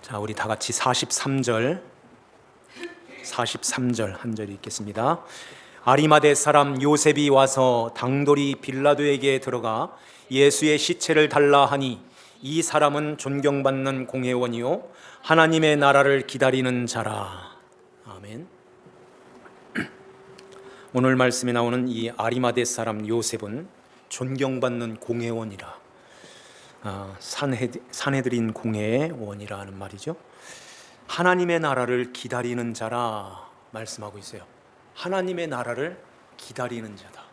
자, 우리 다 같이 43절 한 절 읽겠습니다. 아리마대 사람 요셉이 와서 당돌이 빌라도에게 들어가 예수의 시체를 달라 하니 이 사람은 존경받는 공회원이요 하나님의 나라를 기다리는 자라. 아멘. 오늘 말씀에 나오는 이 아리마대 사람 요셉은 존경받는 공회원이라, 산헤드린 공회원이라 하는 말이죠. 하나님의 나라를 기다리는 자라 말씀하고 있어요. 하나님의 나라를 기다리는 자다.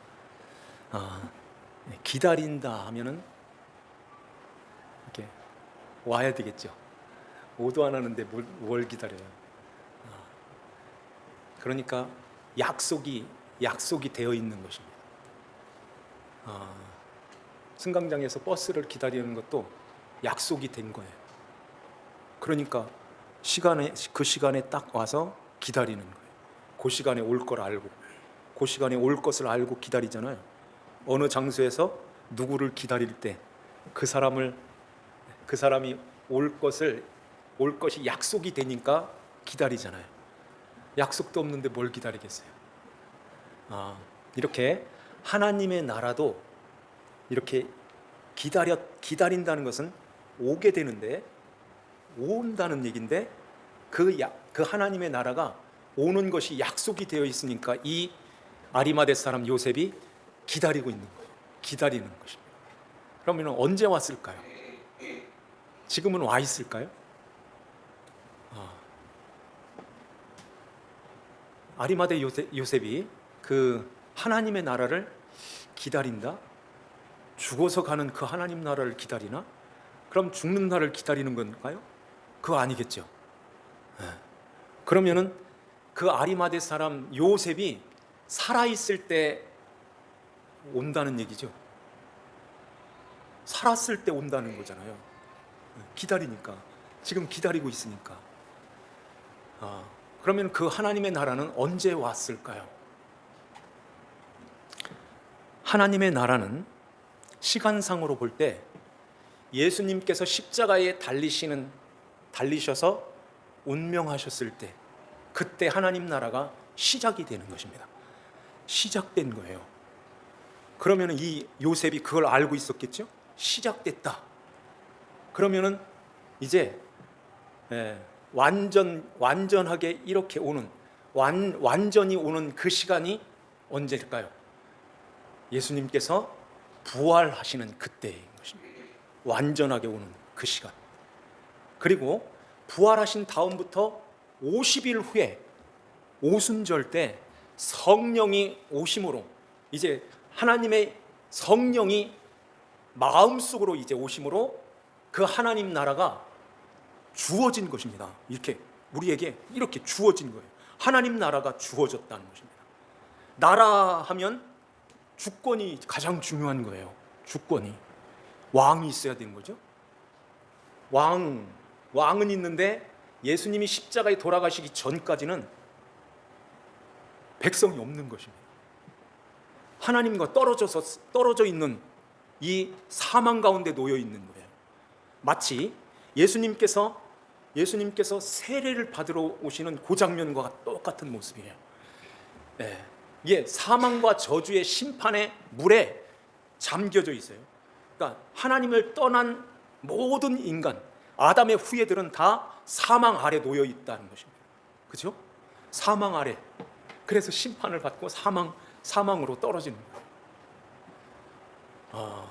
기다린다 하면은 이렇게 와야 되겠죠. 오도 안 하는데 뭘 기다려요? 그러니까 약속이 되어 있는 것입니다. 승강장에서 버스를 기다리는 것도 약속이 된 거예요. 그러니까 그 시간에 딱 와서 기다리는 거예요. 그 시간에 올 걸 알고, 그 시간에 올 것을 알고 기다리잖아요. 어느 장소에서 누구를 기다릴 때 그 사람이 올 것이 약속이 되니까 기다리잖아요. 약속도 없는데 뭘 기다리겠어요? 이렇게 하나님의 나라도 이렇게 기다린다는 것은 오게 되는데, 온다는 얘기인데, 그 하나님의 나라가 오는 것이 약속이 되어 있으니까 이 아리마대 사람 요셉이 기다리고 있는 거예요. 기다리는 것입니다. 그러면 언제 왔을까요? 지금은 와 있을까요? 아리마대 요셉이 그 하나님의 나라를 기다린다? 죽어서 가는 그 하나님 나라를 기다리나? 그럼 죽는 날을 기다리는 건가요? 그거 아니겠죠. 그러면은 그 아리마대 사람 요셉이 살아있을 때 온다는 얘기죠. 살았을 때 온다는 거잖아요. 기다리니까, 지금 기다리고 있으니까. 그러면 그 하나님의 나라는 언제 왔을까요? 하나님의 나라는 시간상으로 볼 때 예수님께서 십자가에 달리셔서 운명하셨을 때, 그때 하나님 나라가 시작이 되는 것입니다. 시작된 거예요. 그러면 이 요셉이 그걸 알고 있었겠죠? 시작됐다. 그러면은 이제 완전하게 이렇게 오는, 완전히 오는 그 시간이 언제일까요? 예수님께서 부활하시는 그때인 것입니다. 완전하게 오는 그 시간. 그리고 부활하신 다음부터 50일 후에 오순절 때 성령이 오심으로, 이제 하나님의 성령이 마음속으로 이제 오심으로 그 하나님 나라가 주어진 것입니다. 이렇게 우리에게 이렇게 주어진 거예요. 하나님 나라가 주어졌다는 것입니다. 나라 하면 주권이 가장 중요한 거예요. 주권이. 왕이 있어야 되는 거죠. 왕은 있는데 예수님이 십자가에 돌아가시기 전까지는 백성이 없는 것입니다. 하나님과 떨어져 있는 이 사망 가운데 놓여 있는 거예요. 마치 예수님께서 세례를 받으러 오시는 그 장면과 똑같은 모습이에요. 이게 사망과 저주의 심판의 물에 잠겨져 있어요. 그러니까 하나님을 떠난 모든 인간, 아담의 후예들은 다 사망 아래 놓여 있다는 것입니다. 그렇죠? 사망 아래. 그래서 심판을 받고 사망으로 떨어지는 거예요.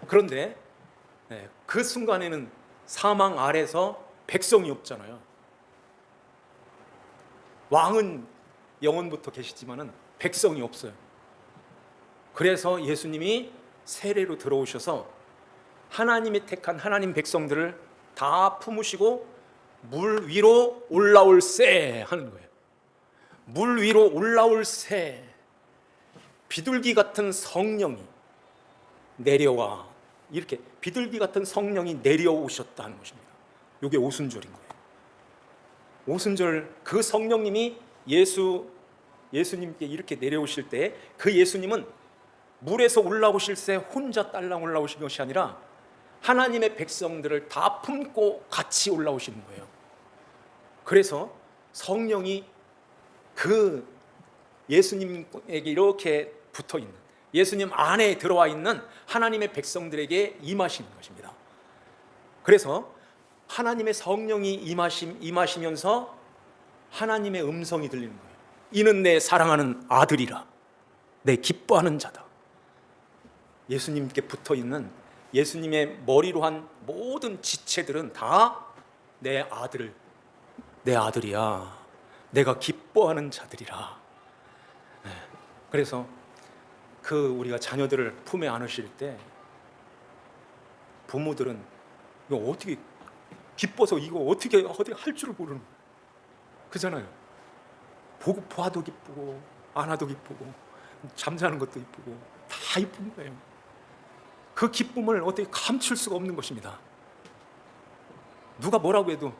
그런데 그 순간에는 사망 아래서 백성이 없잖아요. 왕은 영원부터 계시지만은 백성이 없어요. 그래서 예수님이 세례로 들어오셔서 하나님이 택한 하나님 백성들을 다 품으시고 물 위로 올라올세 하는 거예요. 물 위로 올라올세. 비둘기 같은 성령이 내려와. 이렇게 비둘기 같은 성령이 내려오셨다는 것입니다. 이게 오순절인 거예요. 오순절 그 성령님이 예수님께 이렇게 내려오실 때 그 예수님은 물에서 올라오실 때 혼자 딸랑 올라오신 것이 아니라 하나님의 백성들을 다 품고 같이 올라오시는 거예요. 그래서 성령이 그 예수님에게 이렇게 붙어 있는, 예수님 안에 들어와 있는 하나님의 백성들에게 임하시는 것입니다. 그래서 하나님의 성령이 임하시면서 하나님의 음성이 들리는 거예요. 이는 내 사랑하는 아들이라, 내 기뻐하는 자다. 예수님께 붙어 있는, 예수님의 머리로 한 모든 지체들은 다 내 아들이야, 내가 기뻐하는 자들이라. 그래서 우리가 자녀들을 품에 안으실 때 부모들은 이거 어떻게 기뻐서 이거 어떻게 할 줄을 모르는 거예요. 그잖아요. 봐도 기쁘고 안아도 기쁘고 잠자는 것도 기쁘고 다 이쁜 거예요. 그 기쁨을 어떻게 감출 수가 없는 것입니다. 누가 뭐라고 해도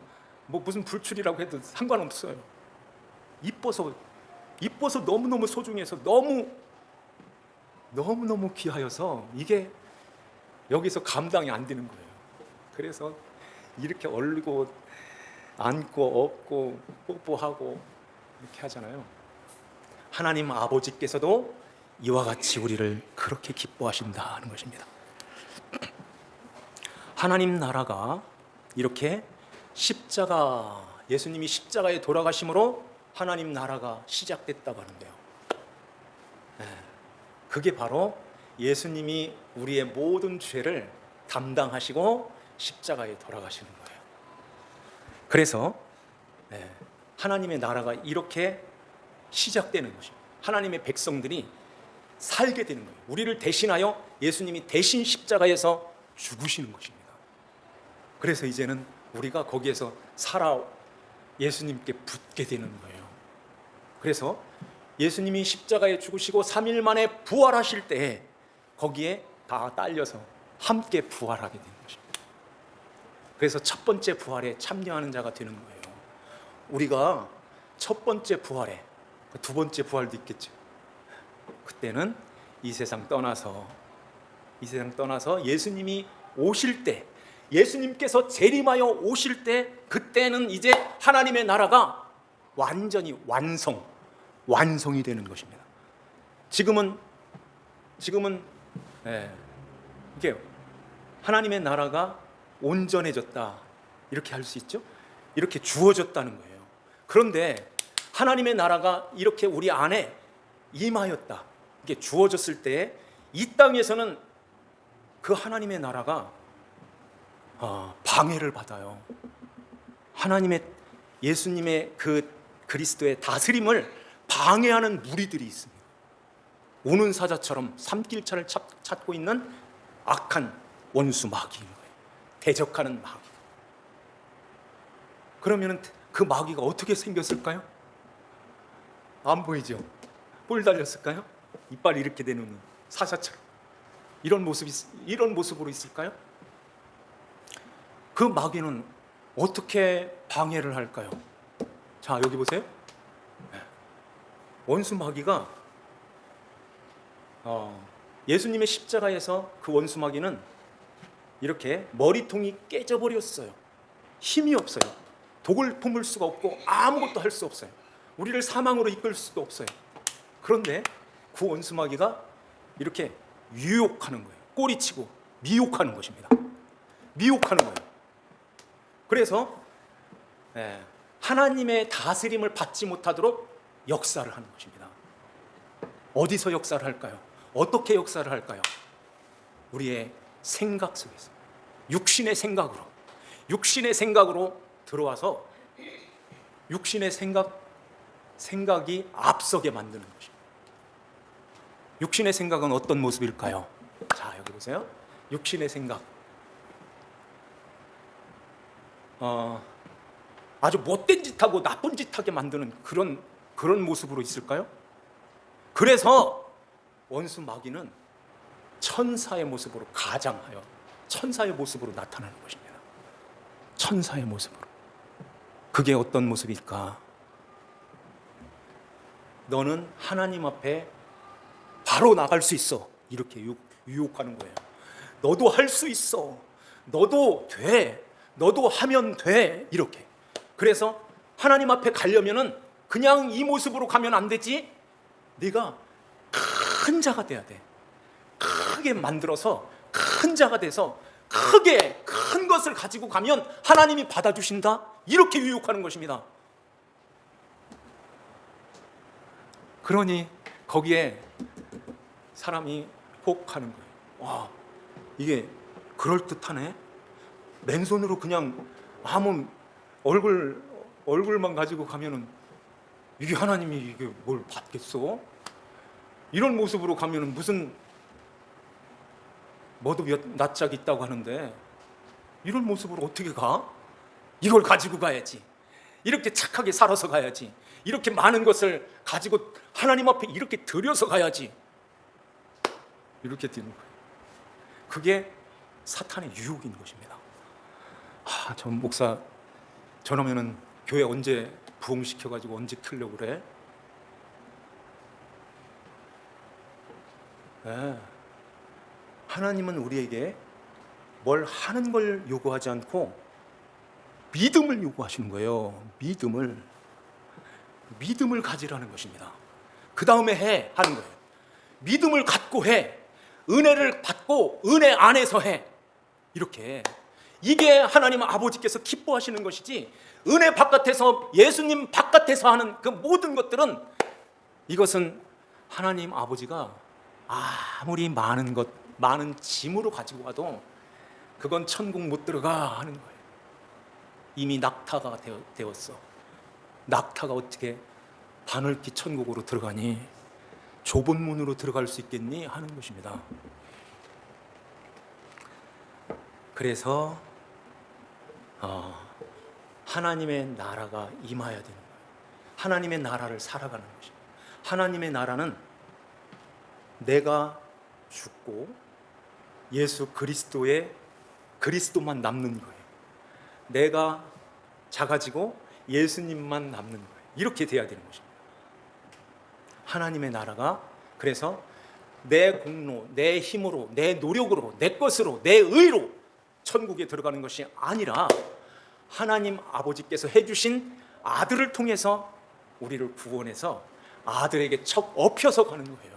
무슨 불출이라고 해도 상관없어요. 이뻐서 너무너무 소중해서 너무너무 귀하여서 이게 여기서 감당이 안 되는 거예요. 그래서 이렇게 얼리고 안고 업고 뽀뽀하고 이렇게 하잖아요. 하나님 아버지께서도 이와 같이 우리를 그렇게 기뻐하신다는 것입니다. 하나님 나라가 이렇게 예수님이 십자가에 돌아가심으로 하나님 나라가 시작됐다고 하는데요. 그게 바로 예수님이 우리의 모든 죄를 담당하시고 십자가에 돌아가시는 거예요. 그래서 하나님의 나라가 이렇게 시작되는 것입니다. 하나님의 백성들이 살게 되는 거예요. 우리를 대신하여 예수님이 대신 십자가에서 죽으시는 것입니다. 그래서 이제는 우리가 거기에서 살아 예수님께 붙게 되는 거예요. 그래서 예수님이 십자가에 죽으시고 3일 만에 부활하실 때 거기에 다 딸려서 함께 부활하게 되는 것입니다. 그래서 첫 번째 부활에 참여하는 자가 되는 거예요. 우리가 첫 번째 부활에, 두 번째 부활도 있겠죠. 그때는 이 세상 떠나서 예수님이 오실 때, 예수님께서 재림하여 오실 때, 그때는 이제 하나님의 나라가 완전히 완성이 되는 것입니다. 지금은 이게 하나님의 나라가 온전해졌다 이렇게 할 수 있죠. 이렇게 주어졌다는 거예요. 그런데 하나님의 나라가 이렇게 우리 안에 임하였다, 이게 주어졌을 때 이 땅에서는 그 하나님의 나라가 방해를 받아요. 예수님의 그 그리스도의 다스림을 방해하는 무리들이 있습니다. 오는 사자처럼 삼킬차를 찾고 있는 악한 원수 마귀인 거예요. 대적하는 마귀. 그러면 그 마귀가 어떻게 생겼을까요? 안 보이죠? 뿔 달렸을까요? 이빨 이렇게 되는 사자처럼 이런 모습으로 있을까요? 그 마귀는 어떻게 방해를 할까요? 자, 여기 보세요. 원수 마귀가 예수님의 십자가에서 그 원수 마귀는 이렇게 머리통이 깨져버렸어요. 힘이 없어요. 독을 품을 수가 없고 아무것도 할 수 없어요. 우리를 사망으로 이끌 수도 없어요. 그런데 그 원수 마귀가 이렇게 유혹하는 거예요. 꼬리치고 미혹하는 것입니다. 미혹하는 거예요. 그래서 하나님의 다스림을 받지 못하도록 역사를 하는 것입니다. 어디서 역사를 할까요? 어떻게 역사를 할까요? 우리의 생각 속에서 육신의 생각으로 들어와서 육신의 생각이 앞서게 만드는 것입니다. 육신의 생각은 어떤 모습일까요? 자, 여기 보세요. 육신의 생각. 아주 못된 짓하고 나쁜 짓하게 만드는 그런 모습으로 있을까요? 그래서 원수 마귀는 천사의 모습으로 가장하여 천사의 모습으로 나타나는 것입니다. 천사의 모습으로. 그게 어떤 모습일까? 너는 하나님 앞에 바로 나갈 수 있어. 이렇게 유혹하는 거예요. 너도 할 수 있어. 너도 돼. 너도 하면 돼. 이렇게. 그래서 하나님 앞에 가려면은 그냥 이 모습으로 가면 안 되지. 네가 큰 자가 돼야 돼. 크게 만들어서 큰 자가 돼서 크게 큰 것을 가지고 가면 하나님이 받아주신다. 이렇게 유혹하는 것입니다. 그러니 거기에 사람이 혹하는 거예요. 와, 이게 그럴듯하네. 맨손으로 그냥 아무 얼굴만 가지고 가면은 이게 하나님이 이게 뭘 받겠어? 이런 모습으로 가면은 무슨 뭐도 몇 낯짝 있다고 하는데 이런 모습으로 어떻게 가? 이걸 가지고 가야지. 이렇게 착하게 살아서 가야지. 이렇게 많은 것을 가지고 하나님 앞에 이렇게 드려서 가야지. 이렇게 되는 거예요. 그게 사탄의 유혹인 것입니다. 전 목사 저러면은 교회 언제 부흥시켜가지고 언제 틀려고 그래? 네. 하나님은 우리에게 뭘 하는 걸 요구하지 않고 믿음을 요구하시는 거예요. 믿음을 가지라는 것입니다. 그 다음에 해 하는 거예요. 믿음을 갖고 해. 은혜를 받고 은혜 안에서 해. 이렇게 이게 하나님 아버지께서 기뻐하시는 것이지, 은혜 바깥에서 예수님 바깥에서 하는 그 모든 것들은, 이것은 하나님 아버지가 아무리 많은 짐으로 가지고 와도 그건 천국 못 들어가 하는 거예요. 이미 낙타가 되었어. 낙타가 어떻게 바늘기 천국으로 들어가니? 좁은 문으로 들어갈 수 있겠니? 하는 것입니다. 그래서 하나님의 나라가 임하여야 되는 거예요. 하나님의 나라를 살아가는 것입니다. 하나님의 나라는 내가 죽고 예수 그리스도만 남는 거예요. 내가 작아지고 예수님만 남는 거예요. 이렇게 돼야 되는 것입니다. 하나님의 나라가, 그래서 내 공로, 내 힘으로, 내 노력으로, 내 것으로, 내 의로 천국에 들어가는 것이 아니라 하나님 아버지께서 해주신 아들을 통해서 우리를 구원해서 아들에게 척 업혀서 가는 거예요.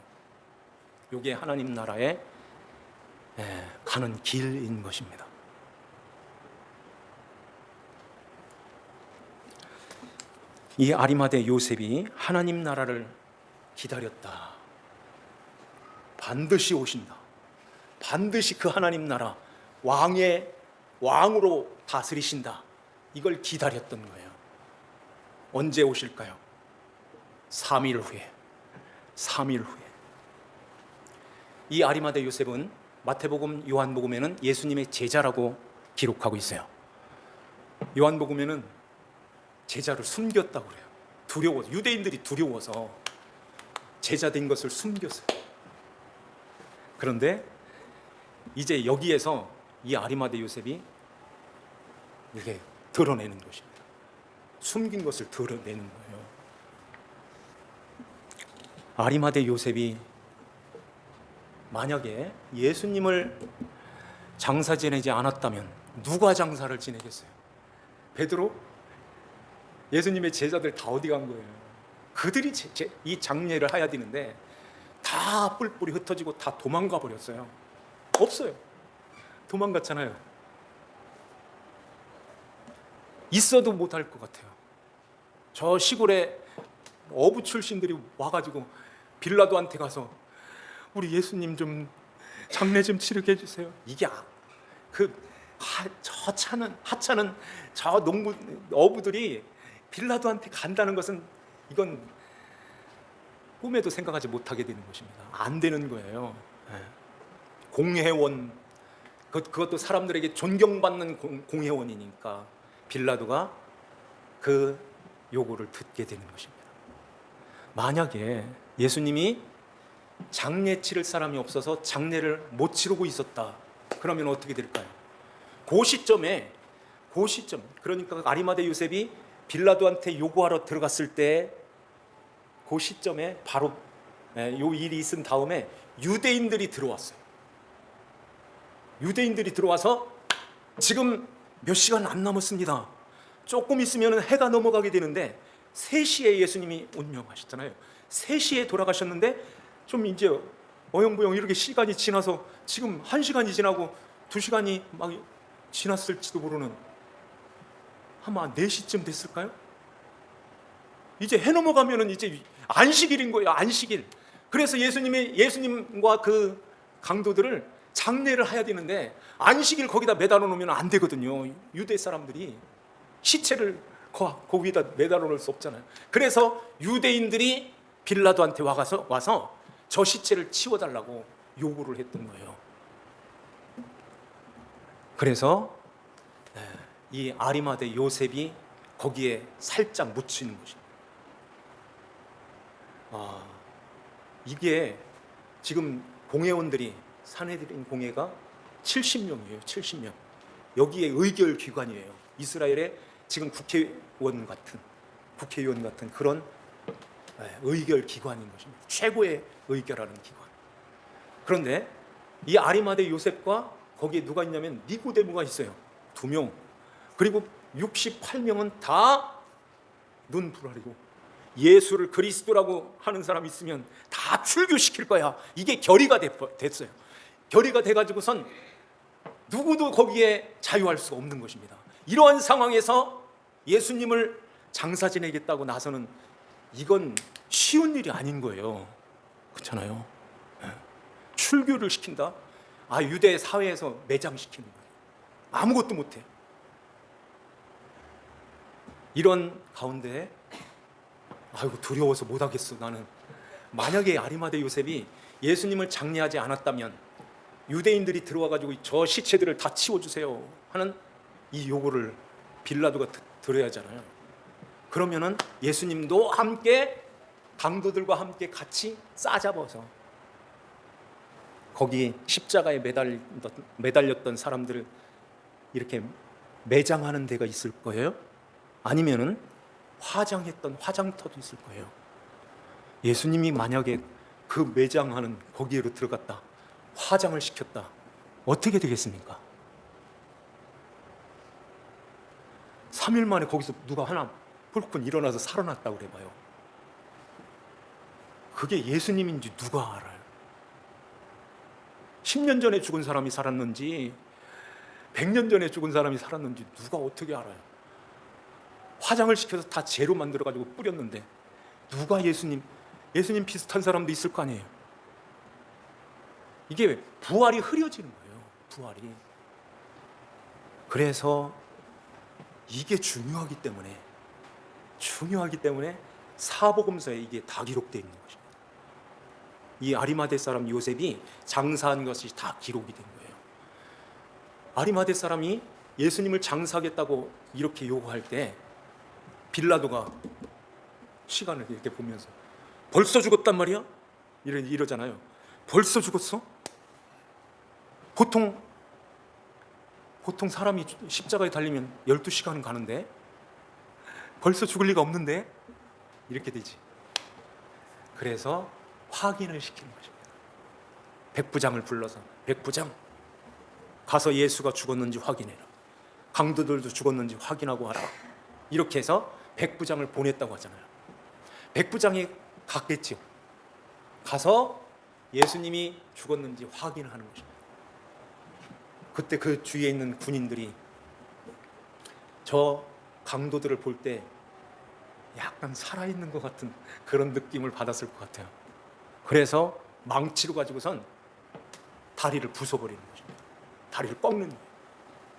이게 하나님 나라에 가는 길인 것입니다. 이 아리마대 요셉이 하나님 나라를 기다렸다. 반드시 오신다. 반드시 그 하나님 나라 왕으로 다스리신다. 이걸 기다렸던 거예요. 언제 오실까요? 3일 후에. 이 아리마대 요셉은 마태복음, 요한복음에는 예수님의 제자라고 기록하고 있어요. 요한복음에는 제자를 숨겼다고 그래요. 두려워서, 유대인들이 두려워서 제자 된 것을 숨겼어요. 그런데 이제 여기에서 이 아리마대 요셉이 이게 드러내는 것입니다. 숨긴 것을 드러내는 거예요. 아리마대 요셉이 만약에 예수님을 장사 지내지 않았다면 누가 장사를 지내겠어요? 베드로? 예수님의 제자들 다 어디 간 거예요? 그들이 이 장례를 해야 되는데 다 뿔뿔이 흩어지고 다 도망가 버렸어요. 없어요. 도망갔잖아요. 있어도 못할 것 같아요. 저 시골에 어부 출신들이 와가지고 빌라도한테 가서 우리 예수님 좀 장례 좀 치르게 해주세요. 이게 하찮은 저 어부들이 빌라도한테 간다는 것은 이건 꿈에도 생각하지 못하게 되는 것입니다. 안 되는 거예요. 공회원, 그것도 사람들에게 존경받는 공회원이니까 빌라도가 그 요구를 듣게 되는 것입니다. 만약에 예수님이 장례 치를 사람이 없어서 장례를 못 치르고 있었다. 그러면 어떻게 될까요? 그 시점에 그러니까 아리마대 요셉이 빌라도한테 요구하러 들어갔을 때 그 시점에 바로 요 일이 있은 다음에 유대인들이 들어왔어요. 유대인들이 들어와서 지금 몇 시간 안 남았습니다. 조금 있으면 해가 넘어가게 되는데 3시에 예수님이 운명하셨잖아요. 3시에 돌아가셨는데 좀 이제 어영부영 이렇게 시간이 지나서 지금 1시간이 지나고 2시간이 막 지났을지도 모르는, 아마 4시쯤 됐을까요? 이제 해 넘어가면은 이제 안식일인 거예요. 안식일. 그래서 예수님과 그 강도들을 장례를 해야 되는데 안식일 거기다 매달아 놓으면 안 되거든요. 유대 사람들이 시체를 그 위에다 매달아 놓을 수 없잖아요. 그래서 유대인들이 빌라도한테 와서 저 시체를 치워달라고 요구를 했던 거예요. 그래서 이 아리마대 요셉이 거기에 살짝 묻히는 것입니다. 이게 지금 공회원들이, 산헤드린 공회가 70명이에요. 70명. 여기에 의결 기관이에요. 이스라엘의 지금 국회의원 같은 그런 의결 기관인 것입니다. 최고의 의결하는 기관. 그런데 이 아리마대 요셉과 거기에 누가 있냐면 니고데모가 있어요. 2명. 그리고 68명은 다 눈부라리고 예수를 그리스도라고 하는 사람이 있으면 다 출교시킬 거야. 이게 결의가 됐어요. 결의가 돼가지고선 누구도 거기에 자유할 수가 없는 것입니다. 이러한 상황에서 예수님을 장사 지내겠다고 나서는, 이건 쉬운 일이 아닌 거예요. 그렇잖아요. 출교를 시킨다? 유대 사회에서 매장시키는 거예요. 아무것도 못해. 이런 가운데 두려워서 못하겠어. 나는 만약에 아리마대 요셉이 예수님을 장례하지 않았다면 유대인들이 들어와가지고 저 시체들을 다 치워주세요 하는 이 요구를 빌라도가 들어야 하잖아요. 그러면은 예수님도 함께 강도들과 함께 같이 싸잡아서 거기 십자가에 매달렸던 사람들을 이렇게 매장하는 데가 있을 거예요. 아니면은 화장했던 화장터도 있을 거예요. 예수님이 만약에 그 매장하는 거기로 들어갔다, 화장을 시켰다, 어떻게 되겠습니까? 3일 만에 거기서 누가 하나 불끈 일어나서 살아났다고 그래봐요. 그게 예수님인지 누가 알아요? 10년 전에 죽은 사람이 살았는지 100년 전에 죽은 사람이 살았는지 누가 어떻게 알아요? 화장을 시켜서 다 재로 만들어가지고 뿌렸는데 누가 예수님 비슷한 사람도 있을 거 아니에요. 이게 부활이 흐려지는 거예요. 부활이. 그래서 이게 중요하기 때문에 사복음서에 이게 다 기록되어 있는 것입니다. 이 아리마대 사람 요셉이 장사한 것이 다 기록이 된 거예요. 아리마대 사람이 예수님을 장사하겠다고 이렇게 요구할 때 빌라도가 시간을 이렇게 보면서 벌써 죽었단 말이야? 이러잖아요. 벌써 죽었어? 보통 사람이 십자가에 달리면 12시간은 가는데 벌써 죽을 리가 없는데? 이렇게 되지. 그래서 확인을 시키는 것입니다. 백부장을 불러서, 백부장 가서 예수가 죽었는지 확인해라. 강도들도 죽었는지 확인하고 와라. 이렇게 해서 백부장을 보냈다고 하잖아요. 백부장이 갔겠죠. 가서 예수님이 죽었는지 확인하는 것입니다. 그때 그 주위에 있는 군인들이 저 강도들을 볼 때 약간 살아있는 것 같은 그런 느낌을 받았을 것 같아요. 그래서 망치로 가지고선 다리를 부숴버리는 것입니다. 다리를 꺾는 거예요.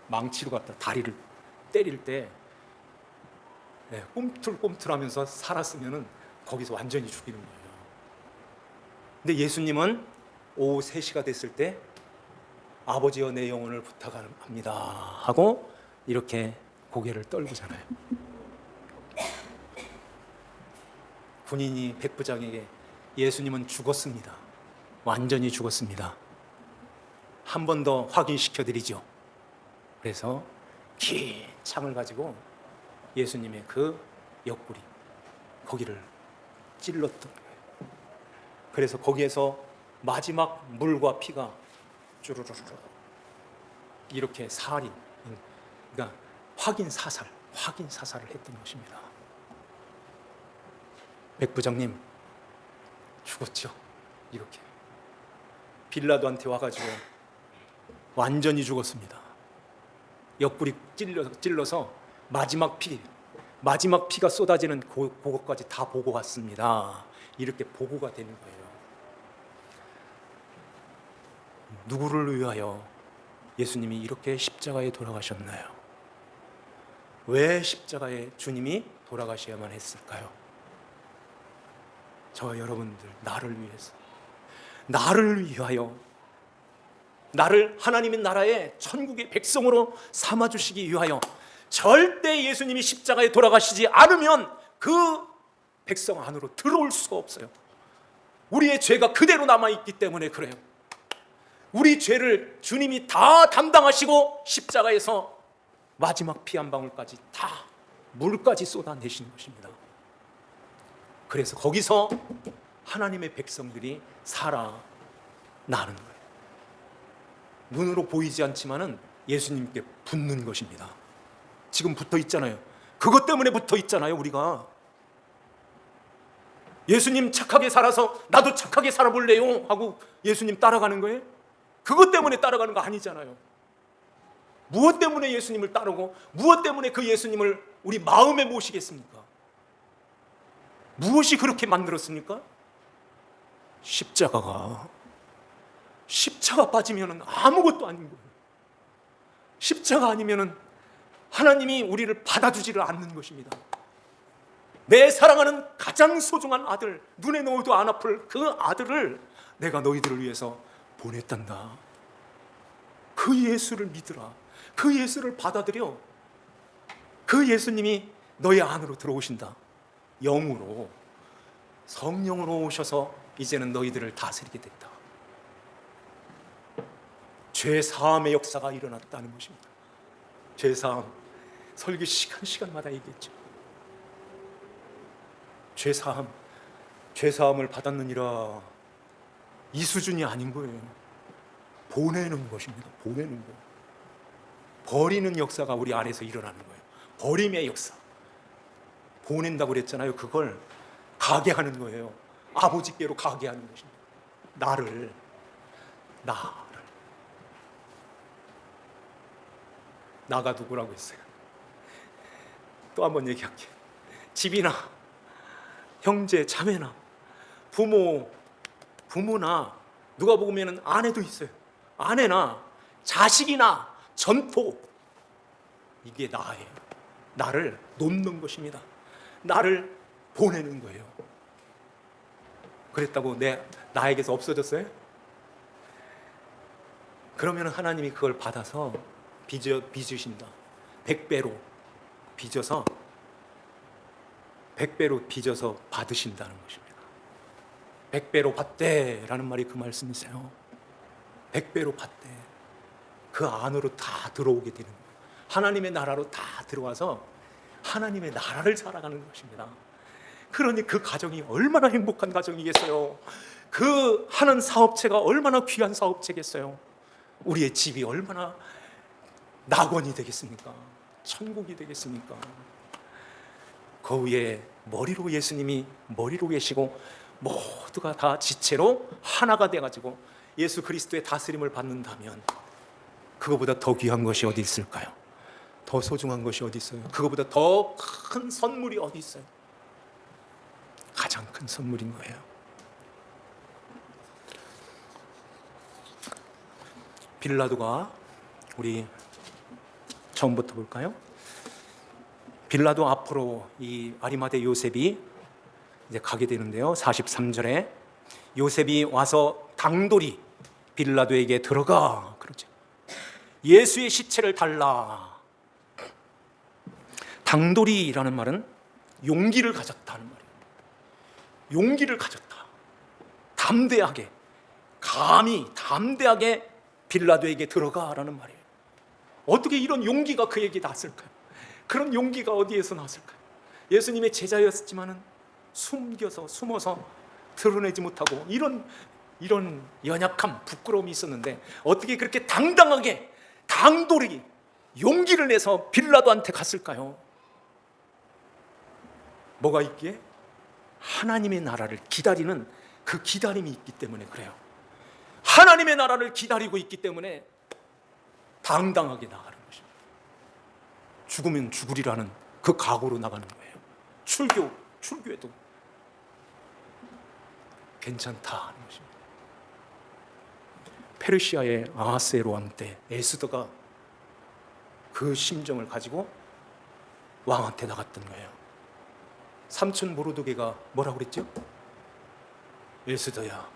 망치로 갖다 다리를 때릴 때 꿈틀꿈틀하면서 살았으면은 거기서 완전히 죽이는 거예요. 근데 예수님은 오후 3시가 됐을 때 아버지여 내 영혼을 부탁합니다 하고 이렇게 고개를 떨구잖아요. 군인이 백부장에게 예수님은 죽었습니다. 완전히 죽었습니다. 한 번 더 확인시켜 드리죠. 그래서 긴 창을 가지고 예수님의 그 옆구리 거기를 찔렀던 거예요. 그래서 거기에서 마지막 물과 피가 쭈르르르 이렇게 살인, 그러니까 확인 사살, 확인 사살을 했던 것입니다. 백부장님 죽었죠. 이렇게 빌라도한테 와가지고 완전히 죽었습니다. 옆구리 찔러서 마지막 피가 쏟아지는 그것까지 다 보고 왔습니다. 이렇게 보고가 되는 거예요. 누구를 위하여 예수님이 이렇게 십자가에 돌아가셨나요? 왜 십자가에 주님이 돌아가셔야만 했을까요? 저 여러분들, 나를 위해서, 나를 위하여, 나를 하나님의 나라의 천국의 백성으로 삼아주시기 위하여 절대 예수님이 십자가에 돌아가시지 않으면 그 백성 안으로 들어올 수가 없어요. 우리의 죄가 그대로 남아있기 때문에 그래요. 우리 죄를 주님이 다 담당하시고 십자가에서 마지막 피 한 방울까지 다 물까지 쏟아내시는 것입니다. 그래서 거기서 하나님의 백성들이 살아나는 거예요. 눈으로 보이지 않지만은 예수님께 붙는 것입니다. 지금 붙어 있잖아요. 그것 때문에 붙어 있잖아요. 우리가 예수님 착하게 살아서 나도 착하게 살아볼래요 하고 예수님 따라가는 거예요? 그것 때문에 따라가는 거 아니잖아요. 무엇 때문에 예수님을 따르고 무엇 때문에 그 예수님을 우리 마음에 모시겠습니까? 무엇이 그렇게 만들었습니까? 십자가 빠지면 아무것도 아닌 거예요. 십자가 아니면 하나님이 우리를 받아주지를 않는 것입니다. 내 사랑하는 가장 소중한 아들, 눈에 넣어도 안 아플 그 아들을 내가 너희들을 위해서 보냈단다. 그 예수를 믿으라. 그 예수를 받아들여. 그 예수님이 너희 안으로 들어오신다. 영으로, 성령으로 오셔서 이제는 너희들을 다스리게 됐다. 죄 사함의 역사가 일어났다는 것입니다. 죄 사함, 설교 시간마다 얘기했죠. 죄 사함을 받았느니라. 이 수준이 아닌 거예요. 보내는 것입니다. 보내는 거. 버리는 역사가 우리 안에서 일어나는 거예요. 버림의 역사. 보낸다고 그랬잖아요. 그걸 가게 하는 거예요. 아버지께로 가게 하는 것입니다. 나를. 나가 누구라고 했어요? 또 한 번 얘기할게요. 집이나 형제, 자매나 부모나 누가 보면 아내도 있어요. 아내나 자식이나 전토, 이게 나예요. 나를 놓는 것입니다. 나를 보내는 거예요. 그랬다고 나에게서 없어졌어요? 그러면 하나님이 그걸 받아서 빚으신다. 100배로 빚어서 받으신다는 것입니다. 100배로 받대라는 말이 그 말씀이세요. 100배로 받대. 그 안으로 다 들어오게 되는 거예요. 하나님의 나라로 다 들어와서 하나님의 나라를 살아가는 것입니다. 그러니 그 가정이 얼마나 행복한 가정이겠어요. 그 하는 사업체가 얼마나 귀한 사업체겠어요. 우리의 집이 얼마나 낙원이 되겠습니까? 천국이 되겠습니까? 그 위에 예수님이 머리로 계시고 모두가 다 지체로 하나가 돼가지고 예수 그리스도의 다스림을 받는다면 그거보다 더 귀한 것이 어디 있을까요? 더 소중한 것이 어디 있어요? 그거보다 더 큰 선물이 어디 있어요? 가장 큰 선물인 거예요. 빌라도가, 우리 처음부터 볼까요? 빌라도 앞으로 이 아리마대 요셉이 이제 가게 되는데요. 43절에 요셉이 와서 당돌이 빌라도에게 들어가 그러죠. 예수의 시체를 달라. 당돌이라는 말은 용기를 가졌다는 말이에요. 용기를 가졌다. 담대하게, 감히 담대하게 빌라도에게 들어가라는 말이에요. 어떻게 이런 용기가 그에게 났을까요? 그런 용기가 어디에서 났을까요? 예수님의 제자였지만은 숨어서 드러내지 못하고 이런 연약함, 부끄러움이 있었는데 어떻게 그렇게 당당하게 당돌이 용기를 내서 빌라도한테 갔을까요? 뭐가 있기에? 하나님의 나라를 기다리는 그 기다림이 있기 때문에 그래요. 하나님의 나라를 기다리고 있기 때문에 당당하게 나가는 것입니다. 죽으면 죽으리라는 그 각오로 나가는 거예요. 출교에도 괜찮다 하는 것입니다. 페르시아의 아하스에로왕 때 에스더가 그 심정을 가지고 왕한테 나갔던 거예요. 삼촌 모르드게가 뭐라고 그랬죠? 에스더야,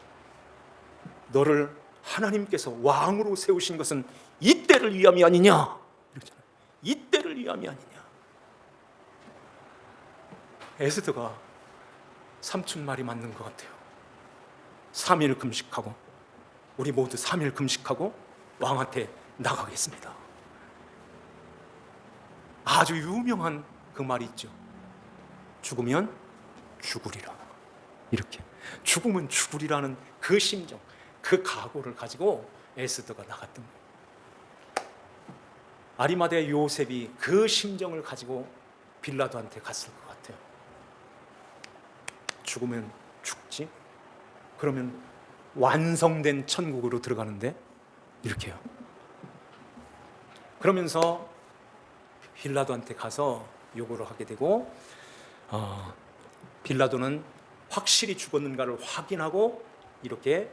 너를 하나님께서 왕으로 세우신 것은 이때를 위함이 아니냐? 이러잖아요. 이때를 위함이 아니냐? 에스더가 삼촌 말이 맞는 것 같아요. 3일 금식하고, 우리 모두 3일 금식하고 왕한테 나가겠습니다. 아주 유명한 그 말이 있죠. 죽으면 죽으리라. 이렇게 죽으면 죽으리라는 그 심정, 그 각오를 가지고 에스더가 나갔던 거예요. 아리마대 요셉이 그 심정을 가지고 빌라도한테 갔을 것 같아요. 죽으면 죽지? 그러면 완성된 천국으로 들어가는데 이렇게요. 그러면서 빌라도한테 가서 요구를 하게 되고, 빌라도는 확실히 죽었는가를 확인하고 이렇게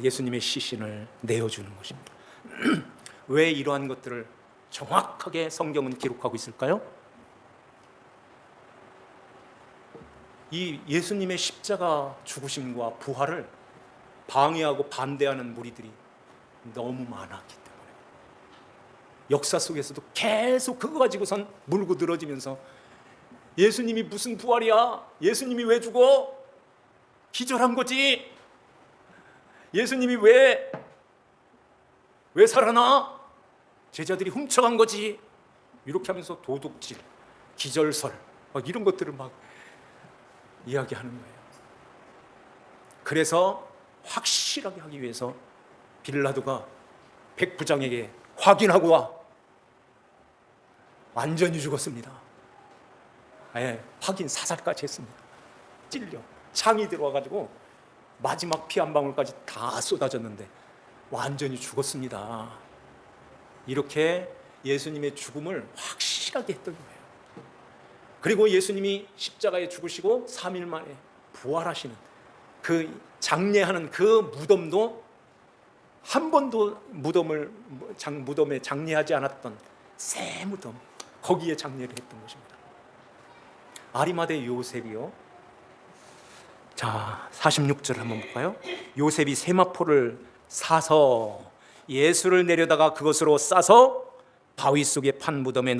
예수님의 시신을 내어주는 것입니다. 왜 이러한 것들을 정확하게 성경은 기록하고 있을까요? 이 예수님의 십자가 죽으심과 부활을 방해하고 반대하는 무리들이 너무 많았기 때문에 역사 속에서도 계속 그거 가지고선 물고 늘어지면서 예수님이 무슨 부활이야? 예수님이 왜 죽어? 기절한 거지. 예수님이 왜 살아나? 제자들이 훔쳐간 거지. 이렇게 하면서 도둑질, 기절설 막 이런 것들을 막 이야기하는 거예요. 그래서 확실하게 하기 위해서 빌라도가 백부장에게 확인하고 와. 완전히 죽었습니다. 확인 사살까지 했습니다. 찔려 창이 들어와가지고 마지막 피 한 방울까지 다 쏟아졌는데 완전히 죽었습니다. 이렇게 예수님의 죽음을 확실하게 했던 거예요. 그리고 예수님이 십자가에 죽으시고 3일 만에 부활하시는 그 장례하는 그 무덤도 한 번도 무덤에 장례하지 않았던 새 무덤, 거기에 장례를 했던 것입니다. 아리마대 요셉이요. 자, 46절 한번 볼까요? 요셉이 세마포를 사서 예수를 내려다가 그것으로 싸서 바위 속에 판 무덤에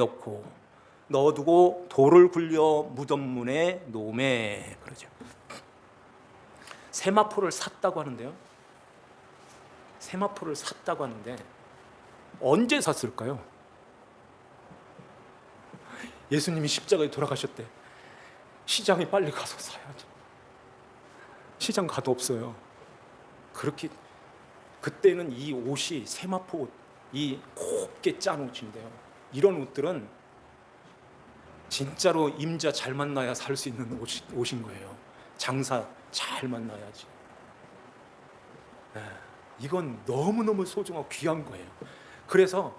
넣어두고 돌을 굴려 무덤 문에 놓으매. 그러죠. 세마포를 샀다고 하는데요. 세마포를 샀다고 하는데 언제 샀을까요? 예수님이 십자가에 돌아가셨대. 시장에 빨리 가서 사야죠. 시장 가도 없어요. 그렇게 그때는 이 옷이 세마포 옷, 이 곱게 짠 옷인데요. 이런 옷들은 진짜로 임자 잘 만나야 살 수 있는 옷인 거예요. 장사 잘 만나야지. 이건 너무너무 소중하고 귀한 거예요. 그래서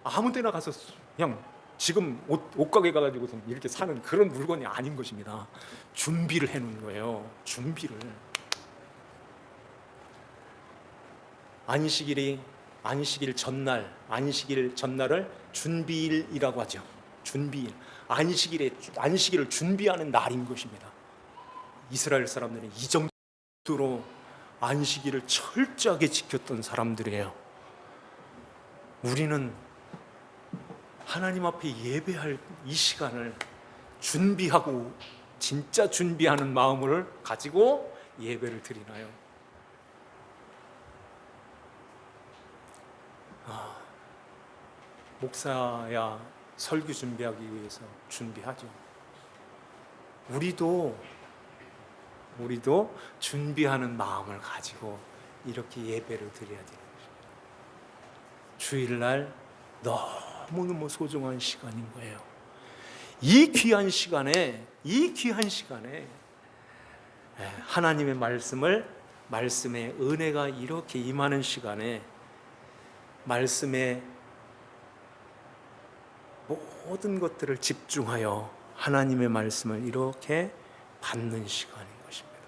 아무 데나 가서 그냥 지금 옷가게 가가지고 이렇게 사는 그런 물건이 아닌 것입니다. 준비를 해놓은 거예요. 준비를. 안식일 전날을 준비일이라고 하죠. 준비일. 안식일을 준비하는 날인 것입니다. 이스라엘 사람들은 이 정도로 안식일을 철저하게 지켰던 사람들이에요. 우리는 하나님 앞에 예배할 이 시간을 준비하고 진짜 준비하는 마음을 가지고 예배를 드리나요? 목사야 설교 준비하기 위해서 준비하죠. 우리도 준비하는 마음을 가지고 이렇게 예배를 드려야 되는 것입니다. 주일날 너무너무 소중한 시간인 거예요. 이 귀한 시간에 하나님의 말씀의 은혜가 이렇게 임하는 시간에 말씀의 모든 것들을 집중하여 하나님의 말씀을 이렇게 받는 시간인 것입니다.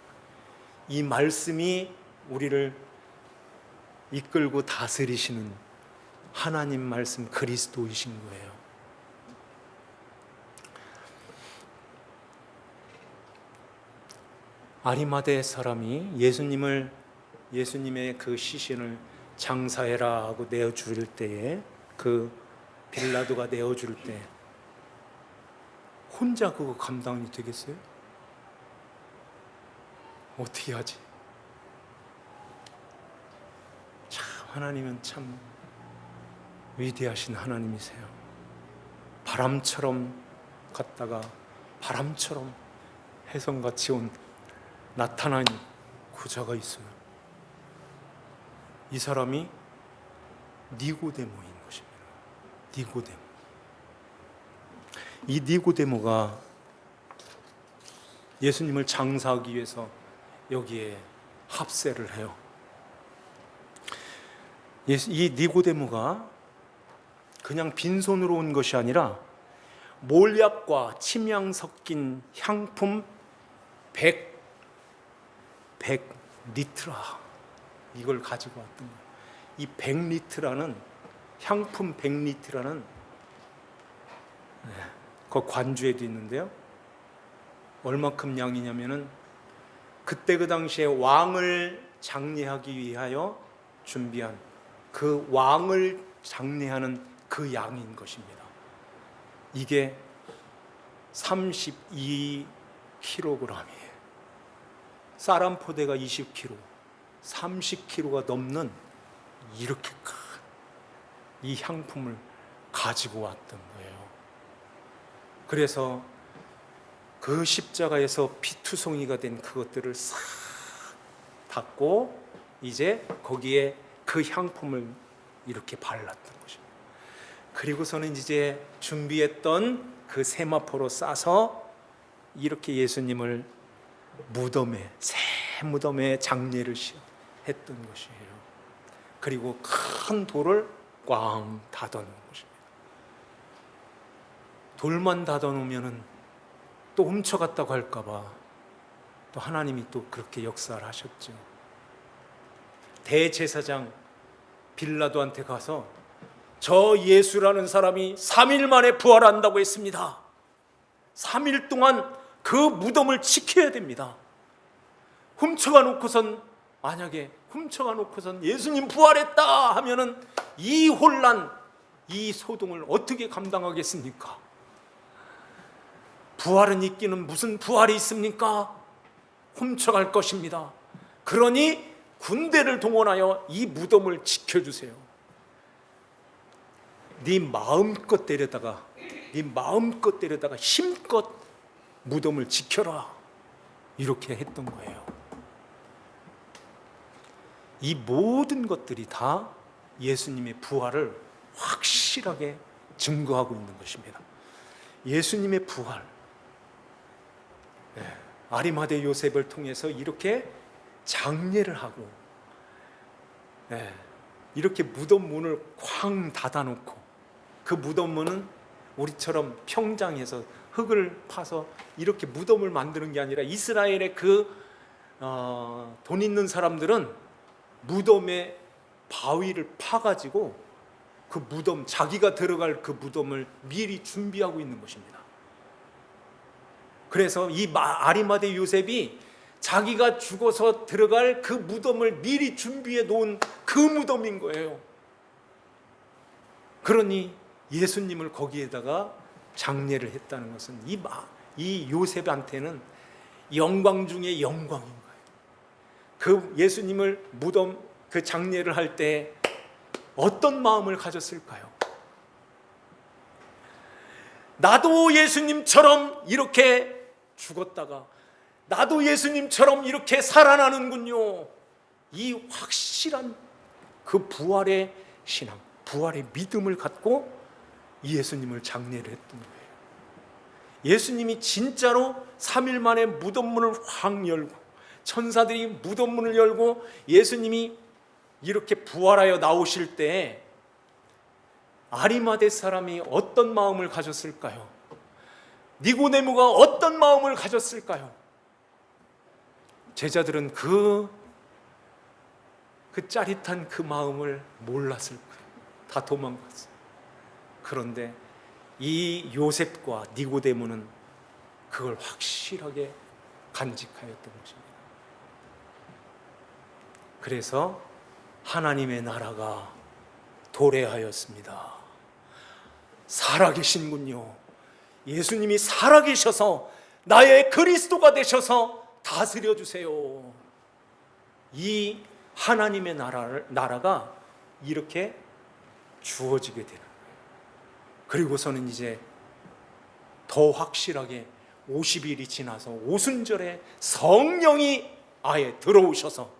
이 말씀이 우리를 이끌고 다스리시는 하나님 말씀 그리스도이신 거예요. 아리마대 사람이 예수님의 그 시신을 장사해라 하고 내어줄 때에, 그 빌라도가 내어줄 때 혼자 그거 감당이 되겠어요? 어떻게 하지? 참 하나님은 참 위대하신 하나님이세요. 바람처럼 갔다가 바람처럼 혜성같이 온 나타난 구자가 있어요. 이 사람이 니고데모인 것입니다. 니고데모. 이 니고데모가 예수님을 장사하기 위해서 여기에 합세를 해요. 이 니고데모가 그냥 빈손으로 온 것이 아니라 몰약과 침향 섞인 향품 100리트라 이걸 가지고 왔던 거예요. 이 100리트라는 향품 100리트라는 그 관주에도 있는데요. 얼마큼 양이냐면은 그때 그 당시에 왕을 장례하기 위하여 준비한 그 왕을 장례하는 그 양인 것입니다. 이게 32kg이에요. 쌀 한 포대가 20kg, 30kg가 넘는 이렇게 큰 이 향품을 가지고 왔던 거예요. 그래서 그 십자가에서 피투성이가 된 그것들을 싹 닦고 이제 거기에 그 향품을 이렇게 발랐던 것입니다. 그리고서는 이제 준비했던 그 세마포로 싸서 이렇게 예수님을 무덤에, 새 무덤에 장례를 했던 것이에요. 그리고 큰 돌을 꽝 닫아놓은 것입니다. 돌만 닫아놓으면 또 훔쳐갔다고 할까봐 또 하나님이 또 그렇게 역사를 하셨죠. 대제사장 빌라도한테 가서 저 예수라는 사람이 3일 만에 부활한다고 했습니다. 3일 동안 그 무덤을 지켜야 됩니다. 만약에 훔쳐가 놓고선 예수님 부활했다 하면은 이 혼란, 이 소동을 어떻게 감당하겠습니까? 부활은 있기는 무슨 부활이 있습니까? 훔쳐갈 것입니다. 그러니 군대를 동원하여 이 무덤을 지켜주세요. 네 마음껏 데려다가 힘껏 무덤을 지켜라, 이렇게 했던 거예요. 이 모든 것들이 다 예수님의 부활을 확실하게 증거하고 있는 것입니다. 예수님의 부활, 아리마대 요셉을 통해서 이렇게 장례를 하고, 이렇게 무덤 문을 쾅 닫아놓고, 그 무덤 문은 우리처럼 평장해서 흙을 파서 이렇게 무덤을 만드는 게 아니라 이스라엘의 돈 있는 사람들은 무덤에 바위를 파가지고 그 무덤, 자기가 들어갈 그 무덤을 미리 준비하고 있는 것입니다. 그래서 이 아리마대 요셉이 자기가 죽어서 들어갈 그 무덤을 미리 준비해 놓은 그 무덤인 거예요. 그러니 예수님을 거기에다가 장례를 했다는 것은 이 요셉한테는 영광 중에 영광인 거예요. 그 예수님을 무덤 그 장례를 할 때 어떤 마음을 가졌을까요? 나도 예수님처럼 이렇게 죽었다가 나도 예수님처럼 이렇게 살아나는군요. 이 확실한 그 부활의 신앙, 부활의 믿음을 갖고 예수님을 장례를 했던 거예요. 예수님이 진짜로 3일 만에 무덤문을 확 열고 천사들이 무덤문을 열고 예수님이 이렇게 부활하여 나오실 때 아리마대 사람이 어떤 마음을 가졌을까요? 니고데모가 어떤 마음을 가졌을까요? 제자들은 그 짜릿한 그 마음을 몰랐을 거예요. 다 도망갔어요. 그런데 이 요셉과 니고데모는 그걸 확실하게 간직하였던 것입니다. 그래서 하나님의 나라가 도래하였습니다. 살아계신군요. 예수님이 살아계셔서 나의 그리스도가 되셔서 다스려 주세요. 이 하나님의 나라가 이렇게 주어지게 되는 거예요. 그리고서는 이제 더 확실하게 50일이 지나서 오순절에 성령이 아예 들어오셔서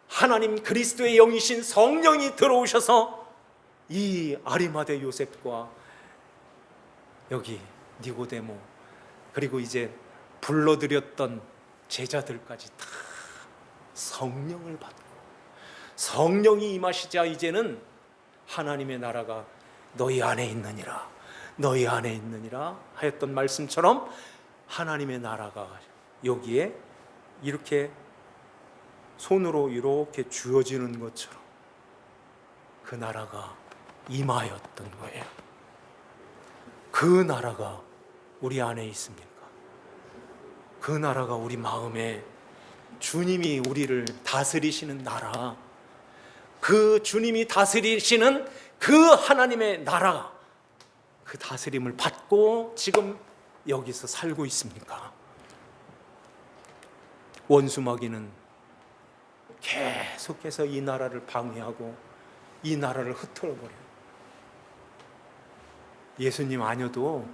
하나님 그리스도의 영이신 성령이 들어오셔서 이 아리마대 요셉과 여기 니고데모 그리고 이제 불러들였던 제자들까지 다 성령을 받고 성령이 임하시자 이제는 하나님의 나라가 너희 안에 있느니라 너희 안에 있느니라 하였던 말씀처럼 하나님의 나라가 여기에 이렇게 손으로 이렇게 쥐어지는 것처럼 그 나라가 임하였던 거예요. 그 나라가 우리 안에 있습니까? 그 나라가 우리 마음에 주님이 우리를 다스리시는 나라, 그 주님이 다스리시는 그 하나님의 나라, 그 다스림을 받고 지금 여기서 살고 있습니까? 원수마귀는 계속해서 이 나라를 방해하고 이 나라를 흩어버려요. 예수님 아니어도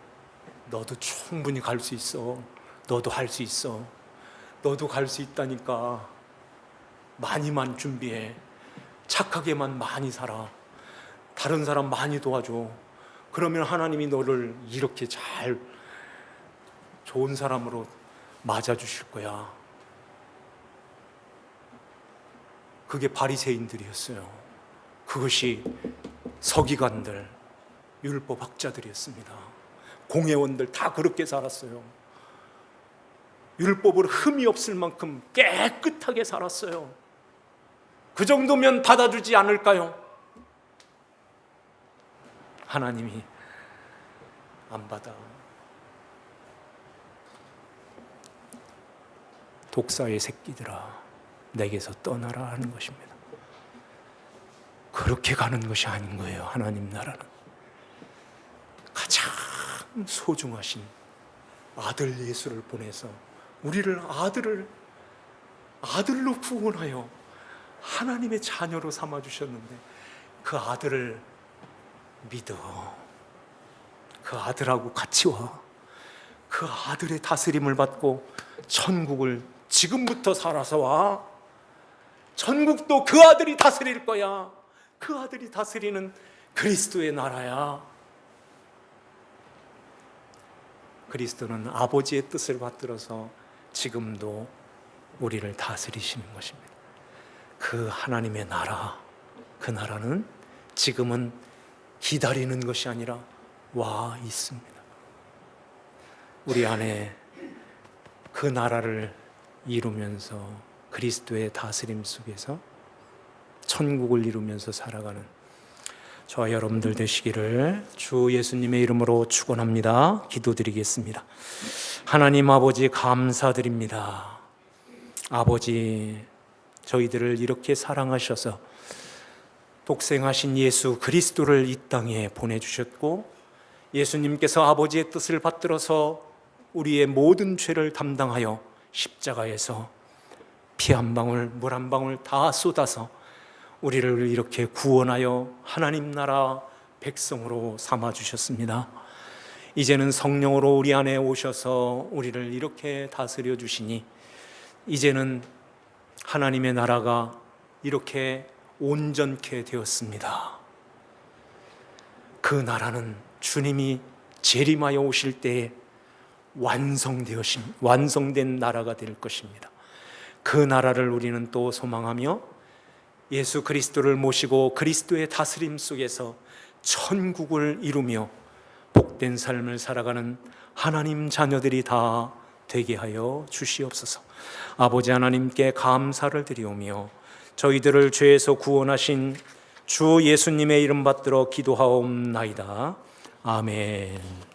너도 충분히 갈 수 있어. 너도 할 수 있어. 너도 갈 수 있다니까. 많이만 준비해. 착하게만 많이 살아. 다른 사람 많이 도와줘. 그러면 하나님이 너를 이렇게 잘 좋은 사람으로 맞아주실 거야. 그게 바리새인들이었어요. 그것이 서기관들, 율법학자들이었습니다. 공회원들 다 그렇게 살았어요. 율법으로 흠이 없을 만큼 깨끗하게 살았어요. 그 정도면 받아주지 않을까요? 하나님이 안 받아. 독사의 새끼들아, 내게서 떠나라 하는 것입니다. 그렇게 가는 것이 아닌 거예요. 하나님 나라는 가장 소중하신 아들 예수를 보내서 우리를 아들로 구원하여 하나님의 자녀로 삼아 주셨는데 그 아들을 믿어. 그 아들하고 같이 와. 그 아들의 다스림을 받고 천국을 지금부터 살아서 와. 천국도 그 아들이 다스릴 거야. 그 아들이 다스리는 그리스도의 나라야. 그리스도는 아버지의 뜻을 받들어서 지금도 우리를 다스리시는 것입니다. 그 하나님의 나라, 그 나라는 지금은 기다리는 것이 아니라 와 있습니다. 우리 안에 그 나라를 이루면서 그리스도의 다스림 속에서 천국을 이루면서 살아가는 저와 여러분들 되시기를 주 예수님의 이름으로 축원합니다. 기도드리겠습니다. 하나님 아버지 감사드립니다. 아버지, 저희들을 이렇게 사랑하셔서 독생하신 예수 그리스도를 이 땅에 보내주셨고 예수님께서 아버지의 뜻을 받들어서 우리의 모든 죄를 담당하여 십자가에서 피 한 방울, 물 한 방울 다 쏟아서 우리를 이렇게 구원하여 하나님 나라 백성으로 삼아주셨습니다. 이제는 성령으로 우리 안에 오셔서 우리를 이렇게 다스려 주시니 이제는 하나님의 나라가 이렇게 온전케 되었습니다. 그 나라는 주님이 재림하여 오실 때에 완성된 나라가 될 것입니다. 그 나라를 우리는 또 소망하며 예수 그리스도를 모시고 그리스도의 다스림 속에서 천국을 이루며 복된 삶을 살아가는 하나님 자녀들이 다 되게 하여 주시옵소서. 아버지 하나님께 감사를 드리오며 저희들을 죄에서 구원하신 주 예수님의 이름 받들어 기도하옵나이다. 아멘.